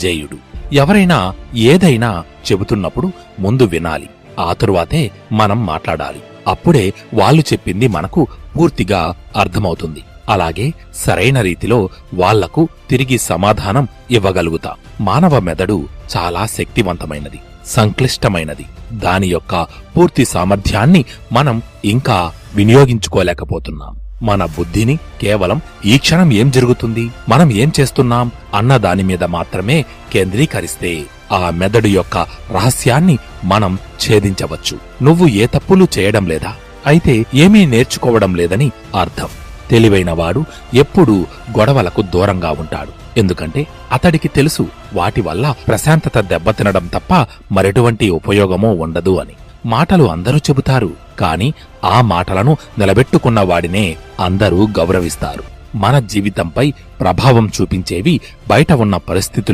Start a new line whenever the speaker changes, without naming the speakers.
జేయుడు. ఎవరైనా ఏదైనా చెబుతున్నప్పుడు ముందు వినాలి, ఆ తరువాతే మనం మాట్లాడాలి. అప్పుడే వాళ్ళు చెప్పింది మనకు పూర్తిగా అర్థమవుతుంది. అలాగే సరైన రీతిలో వాళ్లకు తిరిగి సమాధానం ఇవ్వగలుగుతాం. మానవ మెదడు చాలా శక్తివంతమైనది, సంక్లిష్టమైనది. దాని యొక్క పూర్తి సామర్థ్యాన్ని మనం ఇంకా వినియోగించుకోలేకపోతున్నాం. మన బుద్ధిని కేవలం ఈ క్షణం ఏం జరుగుతుంది, మనం ఏం చేస్తున్నాం అన్న దాని మీద మాత్రమే కేంద్రీకరిస్తే ఆ మెదడు యొక్క రహస్యాన్ని మనం ఛేదించవచ్చు. నువ్వు ఏ తప్పులు చేయడం లేదా, అయితే ఏమీ నేర్చుకోవడం లేదని అర్థం. తెలివైనవాడు ఎప్పుడూ గొడవలకు దూరంగా ఉంటాడు. ఎందుకంటే అతడికి తెలుసు వాటి వల్ల ప్రశాంతత దెబ్బతినడం తప్ప మరెటువంటి ఉపయోగమూ ఉండదు అని. మాటలు అందరూ చెబుతారు, కాని ఆ మాటలను నిలబెట్టుకున్న వాడినే అందరూ గౌరవిస్తారు. మన జీవితంపై ప్రభావం చూపించేవి బయట ఉన్న పరిస్థితులు